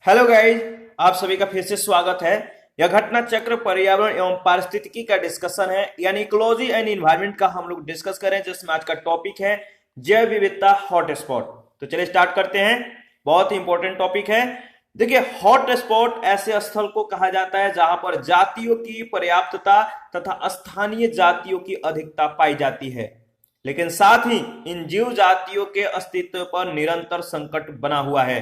Hello guys, आप सभी का फिर से स्वागत है। यह घटना चक्र पर्यावरण एवं पारिस्थितिकी का डिस्कशन है, यानी इकोलॉजी एंड इन्वायरमेंट का हम लोग डिस्कस करें, जिसमें आज का टॉपिक है जैव विविधता हॉटस्पॉट। तो चलिए स्टार्ट करते हैं। बहुत ही इंपॉर्टेंट टॉपिक है। देखिए, हॉटस्पॉट ऐसे स्थल को कहा जाता है जहां पर जातियों की पर्याप्तता तथा स्थानीय जातियों की अधिकता पाई जाती है, लेकिन साथ ही इन जीव जातियों के अस्तित्व पर निरंतर संकट बना हुआ है।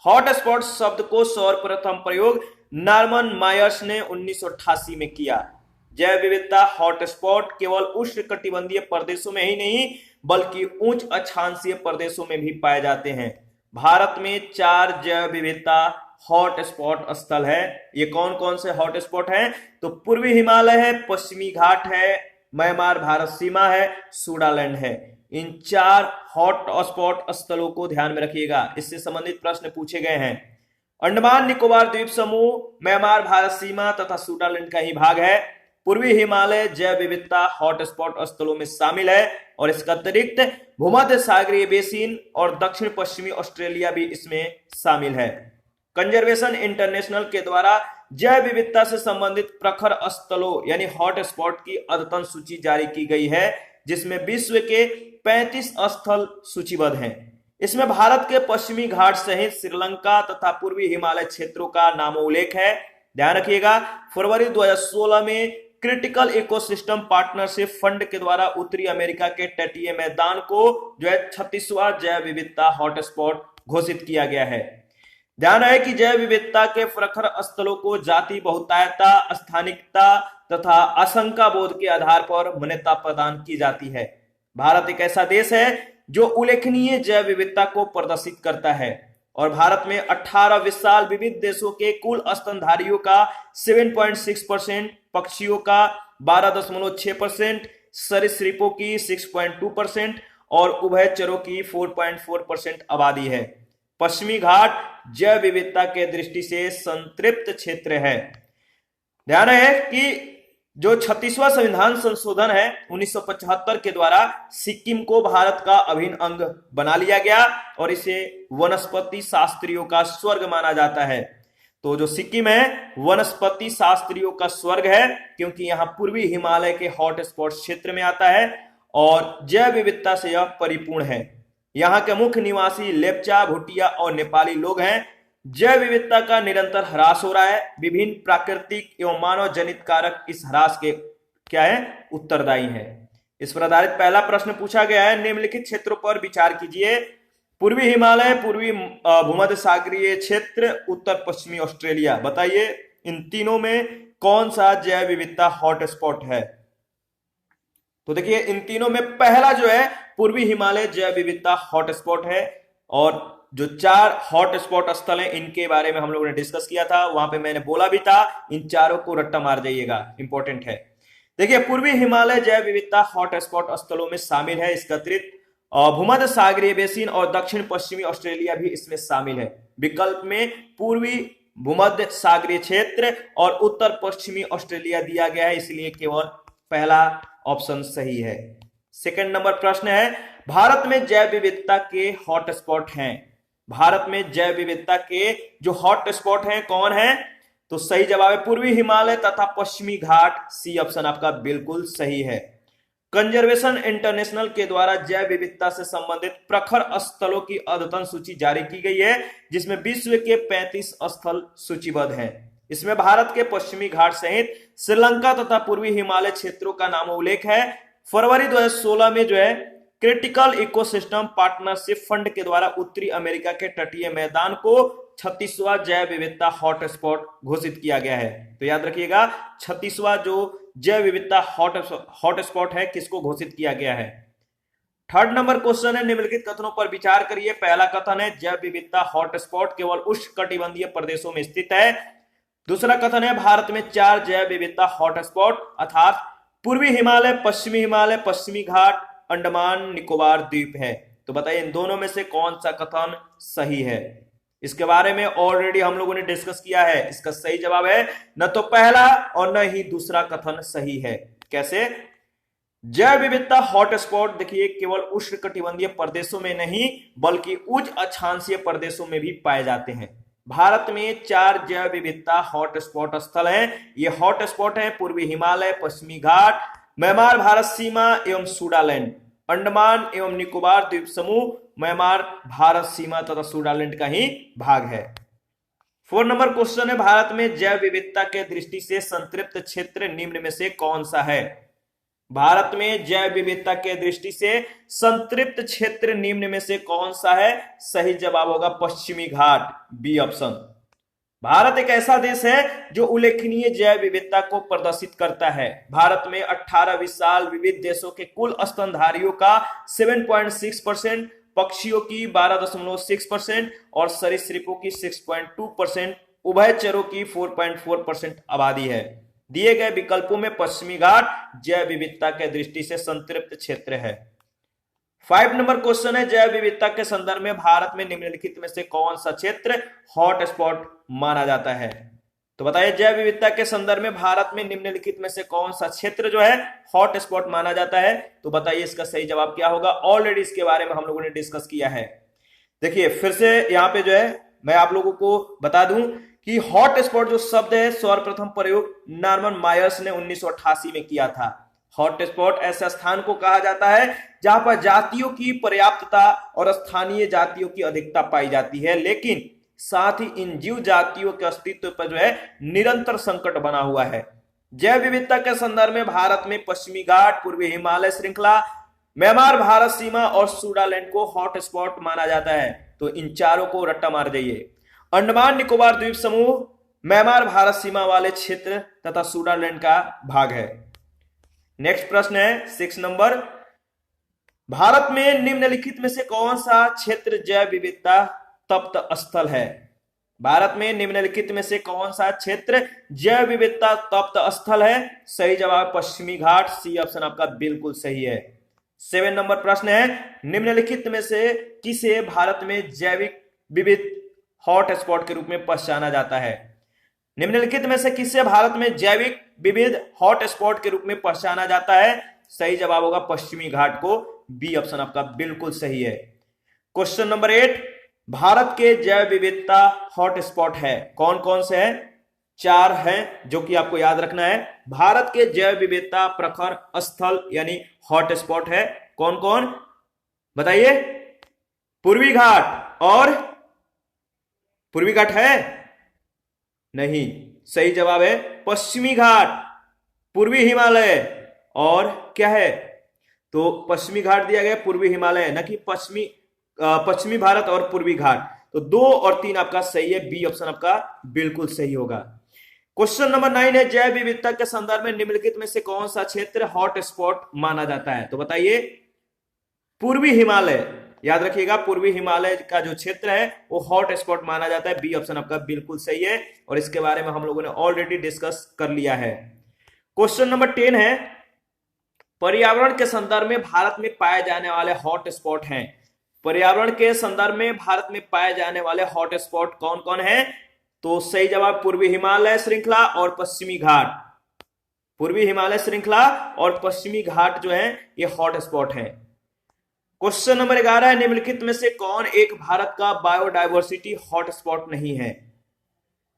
हॉटस्पॉट शब्द को सर्वप्रथम प्रयोग नॉर्मन मायर्स ने 1988 में किया। जैव विविधता हॉटस्पॉट केवल उष्णकटिबंधीय प्रदेशों में ही नहीं बल्कि उच्च अक्षांशीय प्रदेशों में भी पाए जाते हैं। भारत में 4 जैव विविधता हॉटस्पॉट स्थल है। ये कौन कौन से हॉटस्पॉट हैं? तो पूर्वी हिमालय है, पश्चिमी घाट है, म्यांमार भारत सीमा है, सूडालैंड है। इन 4 हॉट स्पॉट स्थलों को ध्यान में रखिएगा, इससे संबंधित प्रश्न पूछे गए हैं। अंडमान निकोबार द्वीप समूह म्यांमार भारत सीमा तथा सूडालैंड का ही भाग है। पूर्वी हिमालय जैव विविधता हॉटस्पॉट स्थलों में शामिल है और इसका अतिरिक्त भूमध्य सागरीय बेसिन और दक्षिण पश्चिमी ऑस्ट्रेलिया भी इसमें शामिल है। कंजर्वेशन इंटरनेशनल के द्वारा जैव विविधता से संबंधित प्रखर स्थलों यानी हॉटस्पॉट की अद्यतन सूची जारी की गई है, जिसमें विश्व के 35 स्थल सूचीबद्ध हैं। इसमें भारत के पश्चिमी घाट सहित श्रीलंका तथा पूर्वी हिमालय क्षेत्रों का नामोल्लेख है। ध्यान रखिएगा, फरवरी 2016 में क्रिटिकल इकोसिस्टम पार्टनरशिप फंड के द्वारा उत्तरी अमेरिका के तटीय मैदान को जो है 36वां जैव विविधता हॉटस्पॉट घोषित किया गया है। ध्यान रहे कि जैव विविधता के प्रखर स्थलों को जाति बहुतायता, स्थानिकता तथा आशंका बोध के आधार पर मान्यता प्रदान की जाती है। भारत एक ऐसा देश है जो उल्लेखनीय जैव विविधता को प्रदर्शित करता है और भारत में 18 विशाल विविध देशों के कुल स्तनधारियों का 7.6%, पक्षियों का 12.6%, सरीसृपों की 6.2% और उभयचरों की 4.4% आबादी है। पश्चिमी घाट जैव विविधता के दृष्टि से संतृप्त क्षेत्र है। ध्यान रहे कि जो 36वां संविधान संशोधन है 1975 के द्वारा सिक्किम को भारत का अभिन्न अंग बना लिया गया और इसे वनस्पति शास्त्रियों का स्वर्ग माना जाता है। तो जो सिक्किम है वनस्पति शास्त्रियों का स्वर्ग है, क्योंकि यहां पूर्वी हिमालय के हॉटस्पॉट क्षेत्र में आता है और जैव विविधता से यह परिपूर्ण है। यहाँ के मुख्य निवासी लेप्चा, भूटिया और नेपाली लोग हैं। जैव विविधता का निरंतर ह्रास हो रहा है। विभिन्न प्राकृतिक एवं मानव जनित कारक इस ह्रास के क्या है? उत्तरदायी हैं। इस पर आधारित पहला प्रश्न पूछा गया है, निम्नलिखित क्षेत्रों पर विचार कीजिए। पूर्वी हिमालय, पूर्वी भूमध्य सागरीय क्षेत्र, उत्तर पश्चिमी ऑस्ट्रेलिया। बताइए इन तीनों में कौन सा जैव विविधता हॉटस्पॉट है? तो देखिए, इन तीनों में पहला जो है पूर्वी हिमालय जैव विविधता हॉटस्पॉट है और जो 4 हॉटस्पॉट स्थल हैं इनके बारे में हम लोगों ने डिस्कस किया था, वहां पे मैंने बोला भी था इन चारों को रट्टा मार जाइएगा, इंपॉर्टेंट है। देखिए, पूर्वी हिमालय जैव विविधता हॉटस्पॉट स्थलों में शामिल है। इसका अतिरिक्त भूमध्य सागरीय बेसिन और दक्षिण पश्चिमी ऑस्ट्रेलिया भी इसमें शामिल है। विकल्प में पूर्वी भूमध्य सागरीय क्षेत्र और उत्तर पश्चिमी ऑस्ट्रेलिया दिया गया है, इसलिए केवल पहला ऑप्शन सही है। सेकंड नंबर प्रश्न है, भारत में जैव विविधता के हॉटस्पॉट हैं। भारत में जैव विविधता के जो हॉटस्पॉट हैं कौन है? तो सही जवाब है पूर्वी हिमालय तथा पश्चिमी घाट। सी ऑप्शन आपका बिल्कुल सही है। कंजर्वेशन इंटरनेशनल के द्वारा जैव विविधता से संबंधित प्रखर स्थलों की अद्यतन सूची जारी की गई है, जिसमें विश्व के 35 स्थल सूचीबद्ध हैं। इसमें भारत के पश्चिमी घाट सहित श्रीलंका तथा पूर्वी हिमालय क्षेत्रों का नाम उल्लेख है। फरवरी 2016 में जो है क्रिटिकल इकोसिस्टम पार्टनरशिप फंड के द्वारा उत्तरी अमेरिका के तटीय मैदान को 36वां जैव विविधता हॉटस्पॉट घोषित किया गया है। तो याद रखिएगा, 36वां जो जैव विविधता हॉटस्पॉट है किसको घोषित किया गया है। थर्ड नंबर क्वेश्चन है, निम्नलिखित कथनों पर विचार करिए। पहला कथन है जैव विविधता हॉटस्पॉट केवल उष्णकटिबंधीय प्रदेशों में स्थित है। दूसरा कथन है भारत में 4 जैव विविधता हॉटस्पॉट अर्थात पूर्वी हिमालय, पश्चिमी हिमालय, पश्चिमी घाट, अंडमान निकोबार द्वीप है। तो बताइए इन दोनों में से कौन सा कथन सही है? इसके बारे में ऑलरेडी हम लोगों ने डिस्कस किया है। इसका सही जवाब है न तो पहला और न ही दूसरा कथन सही है। कैसे? जैव विविधता हॉटस्पॉट देखिए केवल उष्णकटिबंधीय प्रदेशों में नहीं बल्कि उच्च अक्षांशीय प्रदेशों में भी पाए जाते हैं। भारत में 4 जैव विविधता हॉटस्पॉट स्थल हैं। ये हॉटस्पॉट हैं पूर्वी हिमालय, पश्चिमी घाट, म्यांमार भारत सीमा एवं सूडालैंड, अंडमान एवं निकोबार द्वीप समूह, म्यांमार भारत सीमा तथा सूडालैंड का ही भाग है। 4 नंबर क्वेश्चन है, भारत में जैव विविधता के दृष्टि से संतृप्त क्षेत्र निम्न में से कौन सा है? भारत में जैव विविधता के दृष्टि से संतृप्त क्षेत्र निम्न में से कौन सा है? सही जवाब होगा पश्चिमी घाट, बी ऑप्शन। भारत एक ऐसा देश है जो उल्लेखनीय जैव विविधता को प्रदर्शित करता है। भारत में 18 विशाल विविध देशों के कुल स्तनधारियों का 7.6%, पक्षियों की 12.6% और सरीसृपों की 6.2%, उभयचरों की 4.4% आबादी है। दिए गए विकल्पों में पश्चिमी घाट जैव विविधता के दृष्टि से संतृप्त क्षेत्र है। 5 नंबर क्वेश्चन है, जैव विविधता के संदर्भ में भारत में निम्नलिखित में से कौन सा क्षेत्र हॉटस्पॉट माना जाता है? तो बताइए, जैव विविधता के संदर्भ में भारत में निम्नलिखित में से कौन सा क्षेत्र जो है हॉटस्पॉट माना जाता है? तो बताइए इसका सही जवाब क्या होगा। ऑलरेडी इसके बारे में हम लोगों ने डिस्कस किया है। देखिए फिर से यहाँ पे जो है मैं आप लोगों को बता दूं कि हॉटस्पॉट जो शब्द है सर्वप्रथम प्रयोग नॉर्मन मायर्स ने 1988 में किया था। हॉटस्पॉट ऐसे स्थान को कहा जाता है जहां पर जातियों की पर्याप्तता और स्थानीय जातियों की अधिकता पाई जाती है, लेकिन साथ ही इन जीव जातियों के अस्तित्व पर जो है निरंतर संकट बना हुआ है। जैव विविधता के संदर्भ में भारत में पश्चिमी घाट, पूर्वी हिमालय श्रृंखला, म्यांमार भारत सीमा और सूडालैंड को हॉटस्पॉट माना जाता है। तो इन चारों को रट्टा मार जाइए। अंडमान निकोबार द्वीप समूह म्यांमार भारत सीमा वाले क्षेत्र तथा सूडालैंड का भाग है। नेक्स्ट प्रश्न है 6 नंबर, भारत में निम्नलिखित में से कौन सा क्षेत्र जैव विविधता तप्त स्थल है? भारत में निम्नलिखित में से कौन सा क्षेत्र जैव विविधता तप्त स्थल है? सही जवाब पश्चिमी घाट, सी ऑप्शन आपका बिल्कुल सही है। 7 नंबर प्रश्न है, निम्नलिखित में से किसे भारत में जैविक विविध हॉटस्पॉट के रूप में पहचाना जाता है? निम्नलिखित में से किसे भारत में जैविक विविध हॉटस्पॉट के रूप में पहचाना जाता है? सही जवाब होगा पश्चिमी घाट को, बी ऑप्शन आपका बिल्कुल सही है। क्वेश्चन नंबर 8, भारत के जैव विविधता हॉटस्पॉट है कौन कौन से हैं? 4 हैं जो कि आपको याद रखना है। भारत के जैव विविधता प्रखर स्थल यानी हॉटस्पॉट है कौन कौन बताइए? पूर्वी घाट, और पूर्वी घाट है नहीं, सही जवाब है पश्चिमी घाट, पूर्वी हिमालय और क्या है? तो पश्चिमी घाट दिया गया, पूर्वी हिमालय न कि पश्चिमी भारत और पूर्वी घाट। तो 2 और 3 आपका सही है, बी ऑप्शन आपका बिल्कुल सही होगा। क्वेश्चन नंबर 9 है, जैव विविधता के संदर्भ में निम्नलिखित में से कौन सा क्षेत्र हॉटस्पॉट माना जाता है? तो बताइए पूर्वी हिमालय, याद रखिएगा पूर्वी हिमालय का जो क्षेत्र है वो हॉटस्पॉट माना जाता है, बी ऑप्शन आपका बिल्कुल सही है और इसके बारे में हम लोगों ने ऑलरेडी डिस्कस कर लिया है। क्वेश्चन नंबर 10 है, पर्यावरण के संदर्भ में भारत में पाए जाने वाले हॉटस्पॉट हैं। पर्यावरण के संदर्भ में भारत में पाए जाने वाले हॉटस्पॉट कौन कौन है? तो सही जवाब पूर्वी हिमालय श्रृंखला और पश्चिमी घाट। पूर्वी हिमालय श्रृंखला और पश्चिमी घाट जो है ये हॉटस्पॉट है। क्वेश्चन नंबर 11 है, निम्नलिखित में से कौन एक भारत का बायोडायवर्सिटी हॉटस्पॉट नहीं है?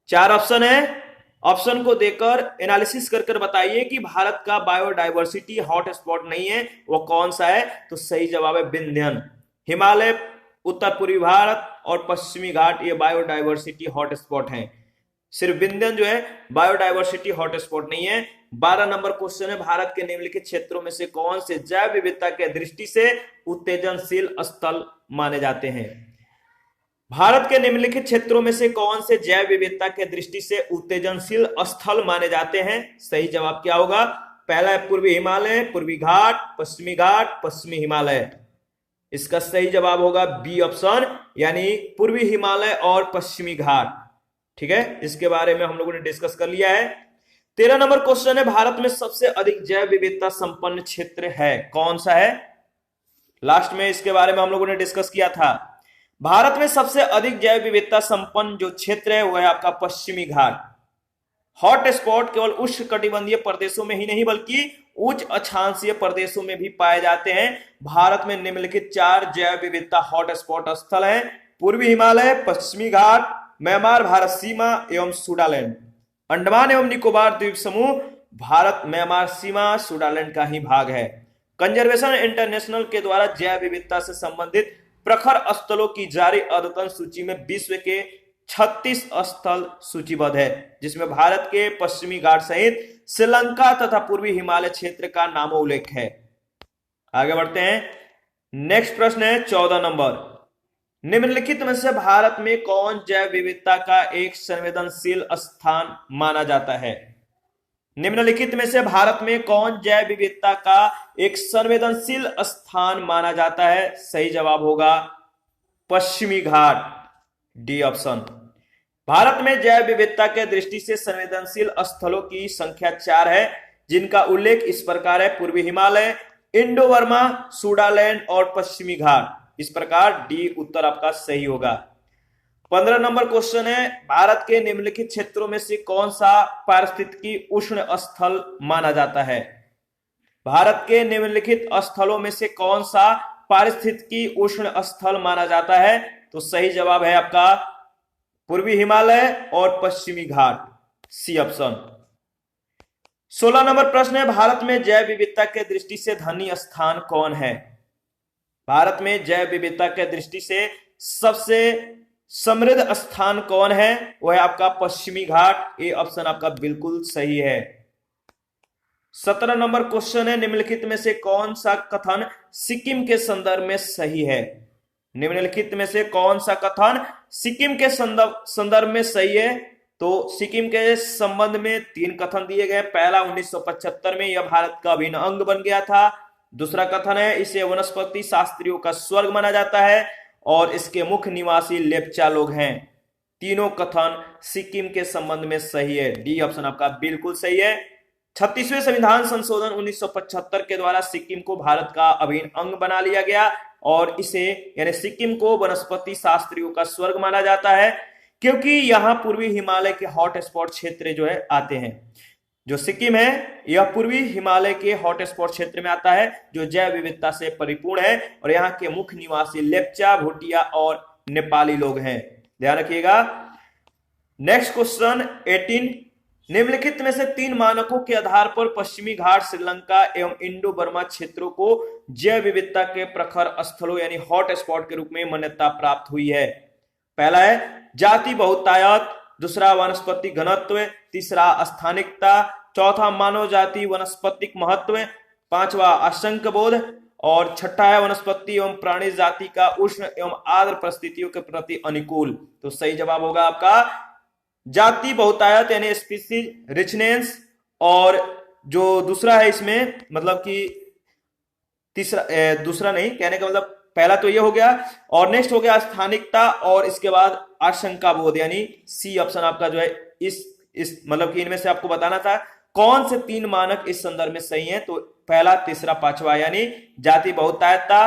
4 ऑप्शन है, ऑप्शन को देकर एनालिसिस कर बताइए कि भारत का बायोडायवर्सिटी हॉटस्पॉट नहीं है वो कौन सा है? तो सही जवाब है विंध्यन, हिमालय, उत्तर पूर्वी भारत और पश्चिमी घाट ये बायोडायवर्सिटी हॉटस्पॉट हैं। सिर्फ विंध्यन जो है बायोडायवर्सिटी हॉटस्पॉट नहीं है। 12 नंबर क्वेश्चन है, भारत के निम्नलिखित क्षेत्रों में से कौन से जैव विविधता के दृष्टि से उत्तेजनशील स्थल माने जाते हैं? भारत के निम्नलिखित क्षेत्रों में से कौन से जैव विविधता के दृष्टि से उत्तेजनशील स्थल माने जाते हैं? सही जवाब क्या होगा? पहला है पूर्वी हिमालय, पूर्वी घाट, पश्चिमी हिमालय। इसका सही जवाब होगा बी ऑप्शन यानी पूर्वी हिमालय और पश्चिमी घाट। ठीक है, इसके बारे में हम लोगों ने डिस्कस कर लिया है। 13 नंबर क्वेश्चन है, भारत में सबसे अधिक जैव विविधता संपन्न क्षेत्र है कौन सा है? लास्ट में इसके बारे में हम लोगों ने डिस्कस किया था। भारत में सबसे अधिक जैव विविधता संपन्न जो क्षेत्र है वो है आपका पश्चिमी घाट। हॉटस्पॉट केवल उष्णकटिबंधीय प्रदेशों में ही नहीं बल्कि उच्च अक्षांशीय प्रदेशों में भी पाए जाते हैं। भारत में निम्नलिखित 4 जैव विविधता हॉटस्पॉट स्थल हैं: पूर्वी हिमालय, पश्चिमी घाट, म्यांमार भारत सीमा एवं सुडालैंड। अंडमान एवं निकोबार द्वीप समूह भारत म्यांमार सीमा सुडालैंड का ही भाग है। कंजर्वेशन इंटरनेशनल के द्वारा जैव विविधता से संबंधित प्रखर स्थलों की जारी अद्यतन सूची में विश्व के 36 स्थल सूचीबद्ध है, जिसमें भारत के पश्चिमी घाट सहित श्रीलंका तथा पूर्वी हिमालय क्षेत्र का नामोल्लेख है। आगे बढ़ते हैं। नेक्स्ट प्रश्न है 14 नंबर। निम्नलिखित में से भारत में कौन जैव विविधता का एक संवेदनशील स्थान माना जाता है? निम्नलिखित में से भारत में कौन जैव विविधता का एक संवेदनशील स्थान माना जाता है? सही जवाब होगा पश्चिमी घाट, डी ऑप्शन। भारत में जैव विविधता के दृष्टि से संवेदनशील स्थलों की संख्या 4 है, जिनका उल्लेख इस प्रकार है: पूर्वी हिमालय, इंडो बर्मा, सुडालैंड और पश्चिमी घाट। इस प्रकार डी उत्तर आपका सही होगा। 15 नंबर क्वेश्चन है, भारत के निम्नलिखित क्षेत्रों में से कौन सा पारिस्थितिकी उष्ण स्थल माना जाता है? भारत के निम्नलिखित स्थलों में से कौन सा पारिस्थितिकी उष्ण स्थल माना जाता है? तो सही जवाब है आपका पूर्वी हिमालय और पश्चिमी घाट, सी ऑप्शन। 16 नंबर प्रश्न है, भारत में जैव विविधता के दृष्टि से धनी स्थान कौन है? भारत में जैव विविधता के दृष्टि से सबसे समृद्ध स्थान कौन है? वह है आपका पश्चिमी घाट, ए ऑप्शन आपका बिल्कुल सही है। 17 नंबर क्वेश्चन है, निम्नलिखित में से कौन सा कथन सिक्किम के संदर्भ में सही है? निम्नलिखित में से कौन सा कथन सिक्किम के संदर्भ में सही है? तो सिक्किम के संबंध में 3 कथन दिए गए। पहला, 1975 में यह भारत का अभिन्न अंग बन गया था। दूसरा कथन है, इसे वनस्पति शास्त्रियों का स्वर्ग माना जाता है और इसके मुख्य निवासी लेप्चा लोग हैं। तीनों कथन सिक्किम के संबंध में सही है, डी ऑप्शन आपका बिल्कुल सही है। 36वें संविधान संशोधन 1975 के द्वारा सिक्किम को भारत का अभिन्न अंग बना लिया गया और इसे यानी सिक्किम को वनस्पति शास्त्रियों का स्वर्ग माना जाता है, क्योंकि यहाँ पूर्वी हिमालय के हॉट स्पॉट क्षेत्र जो है आते हैं। जो सिक्किम है यह पूर्वी हिमालय के हॉट स्पॉट क्षेत्र में आता है, जो जैव विविधता से परिपूर्ण है और यहाँ के मुख्य निवासी लेप्चा, भूटिया और नेपाली लोग हैं। ध्यान रखिएगा। नेक्स्ट क्वेश्चन 18, निम्नलिखित में से 3 मानकों के आधार पर पश्चिमी घाट, श्रीलंका एवं इंडो बर्मा क्षेत्रों को जैव विविधता के प्रखर स्थलों यानी हॉट स्पॉट के रूप में मान्यता प्राप्त हुई है। पहला है जाति बहुतायत, दूसरा वनस्पति घनत्व, तीसरा स्थानिकता, चौथा मानव जाति वनस्पतिक महत्व, पांचवा आशंक बोध और छठा है वनस्पति एवं प्राणी जाति का उष्ण एवं आर्द्र परिस्थितियों के प्रति अनुकूल। तो सही जवाब होगा आपका जाति बहुतायत यानी स्पीसीज रिचनेस, और जो दूसरा है इसमें मतलब कि दूसरा नहीं कहने का मतलब पहला तो ये हो गया और नेक्स्ट हो गया स्थानिकता और इसके बाद आशंका बोध यानी सी ऑप्शन आपका जो है इस मतलब कि इनमें से आपको बताना था कौन से 3 मानक इस संदर्भ में सही हैं। तो पहला, तीसरा, पांचवा यानी जाति बहुतायतता,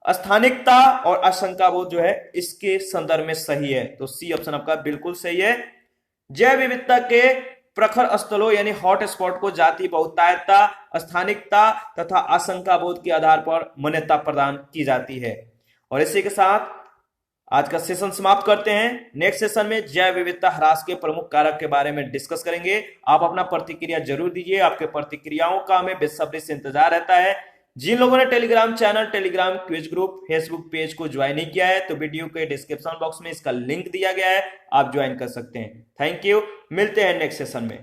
स्थानिकता और आशंका बोध जो है इसके संदर्भ में सही है। तो सी ऑप्शन आपका बिल्कुल सही है। जैव विविधता के प्रखर स्थलों यानी हॉट स्पॉट को जाति बहुतायतता, स्थानिकता तथा आशंका बोध के आधार पर मान्यता प्रदान की जाती है। और इसी के साथ आज का सेशन समाप्त करते हैं। नेक्स्ट सेशन में जैव विविधता ह्रास के प्रमुख कारक के बारे में डिस्कस करेंगे। आप अपना प्रतिक्रिया जरूर दीजिए, आपके प्रतिक्रियाओं का हमें बेसब्री से इंतजार रहता है। जिन लोगों ने Telegram channel, Telegram quiz group, Facebook page को ज्वाइन नहीं किया है तो वीडियो के डिस्क्रिप्शन बॉक्स में इसका लिंक दिया गया है, आप ज्वाइन कर सकते हैं। थैंक यू, मिलते हैं नेक्स्ट सेशन में।